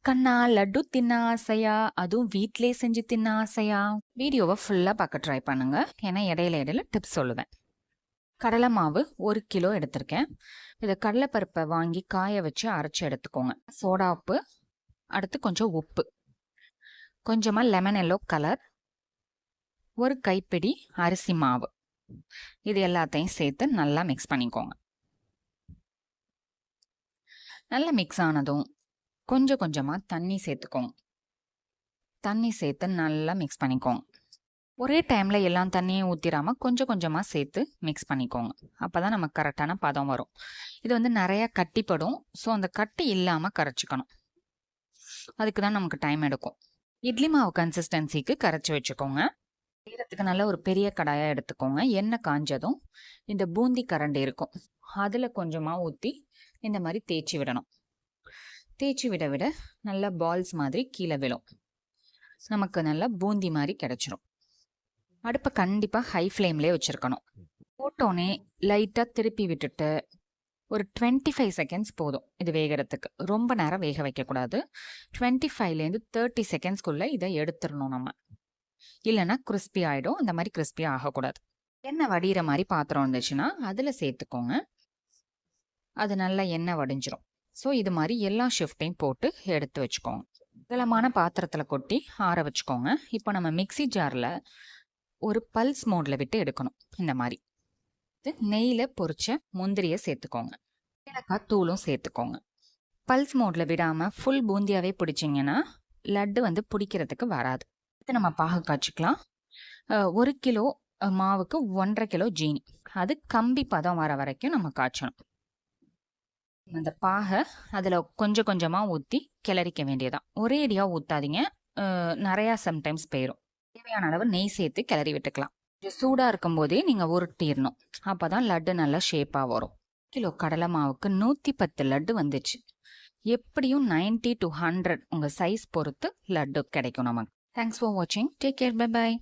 கண்ணா லட்டு தின்ன ஆசையா? அதுவும் வீட்லயே செஞ்சு தின்ன ஆசையா? வீடியோவை ஃபுல்லா பார்க்க ட்ரை பண்ணுங்க. ஏன்னா இடையில டிப்ஸ் சொல்லுவேன். கடலை மாவு 1 கிலோ எடுத்திருக்கேன். இதை கடலைப்பருப்பை வாங்கி காய வச்சு அரைச்சு எடுத்துக்கோங்க. சோடா உப்பு, அடுத்து கொஞ்சம் உப்பு, கொஞ்சமா லெமன் எல்லோ கலர், ஒரு கைப்பிடி அரிசி மாவு, இது எல்லாத்தையும் சேர்த்து நல்லா மிக்ஸ் பண்ணிக்கோங்க. நல்லா மிக்ஸ் ஆனதும் கொஞ்சம் கொஞ்சமா தண்ணி சேர்த்துக்கோங்க. தண்ணி சேர்த்து நல்லா மிக்ஸ் பண்ணிக்கோங்க. ஒரே டைம்ல எல்லா தண்ணியும் ஊற்றிடாம கொஞ்சம் கொஞ்சமா சேர்த்து மிக்ஸ் பண்ணிக்கோங்க. அப்பதான் நமக்கு கரெக்டான பதம் வரும். இது வந்து நிறைய கட்டிப்படும். ஸோ அந்த கட்டி இல்லாம கரைச்சிக்கணும். அதுக்கு தான் நமக்கு டைம் எடுக்கும். இட்லி மாவு கன்சிஸ்டன்சிக்கு கரைச்சி வச்சுக்கோங்க. செய்யறதுக்கு நல்ல ஒரு பெரிய கடாயா எடுத்துக்கோங்க. எண்ணெய் காஞ்சதும் இந்த பூந்தி கரண்டி இருக்கும், அதுல கொஞ்சமா ஊற்றி இந்த மாதிரி தேய்ச்சி விடணும். தேய்ச்சி விட விட நல்லா பால்ஸ் மாதிரி கீழே விழும். நமக்கு நல்லா பூந்தி மாதிரி கிடைச்சிரும். அடுப்பை கண்டிப்பாக ஹை ஃப்ளேம்லேயே வச்சுருக்கணும். போட்டோன்னே லைட்டாக திருப்பி விட்டுட்டு ஒரு 25 செகண்ட்ஸ் போதும் இது வேகிறதுக்கு. ரொம்ப நேரம் வேக வைக்கக்கூடாது. 25லேருந்து 30 செகண்ட்ஸ்குள்ளே இதை எடுத்துடணும் நம்ம. இல்லைன்னா கிறிஸ்பி ஆகிடும். அந்த மாதிரி கிறிஸ்பி ஆகக்கூடாது. எண்ணெய் வடிகிற மாதிரி பாத்திரம் இருந்துச்சுன்னா அதில் சேர்த்துக்கோங்க. அது நல்லா எண்ணெய் வடிஞ்சிரும். ஸோ இது மாதிரி எல்லா ஷிஃப்ட்டையும் போட்டு எடுத்து வச்சுக்கோங்க. அகலமான பாத்திரத்தில் கொட்டி ஆற வச்சுக்கோங்க. இப்போ நம்ம மிக்ஸி ஜாரில் ஒரு பல்ஸ் மோடில் விட்டு எடுக்கணும். இந்த மாதிரி நெய்யில் பொரிச்ச முந்திரியை சேர்த்துக்கோங்க. ஏலக்காய் தூளும் சேர்த்துக்கோங்க. பல்ஸ் மோடில் விடாமல் ஃபுல் பூந்தியாகவே பிடிச்சிங்கன்னா லட்டு வந்து பிடிக்கிறதுக்கு வராது. இது நம்ம பாகு காய்ச்சிக்கலாம். 1 கிலோ மாவுக்கு 1.5 கிலோ ஜீனி, அது கம்பி பதம் வர வரைக்கும் நம்ம காய்ச்சணும். அந்த பாகை அதில் கொஞ்சம் கொஞ்சமாக ஊற்றி கிளறிக்க வேண்டியதான். ஒரேடியாக ஊற்றாதீங்க, நிறையா சம்டைம்ஸ் போயிடும். தேவையான அளவு நெய் சேர்த்து கிளறி விட்டுக்கலாம். கொஞ்சம் சூடாக இருக்கும் போதே நீங்கள் உருட்டிடணும். அப்போ தான் லட்டு நல்லா ஷேப்பாக வரும். கிலோ கடலை மாவுக்கு 110 லட்டு வந்துச்சு. எப்படியும் 90 to 100 உங்கள் சைஸ் பொறுத்து லட்டு கிடைக்கும் நமக்கு. தேங்க்ஸ் ஃபார் வாட்சிங். Take care. Bye bye.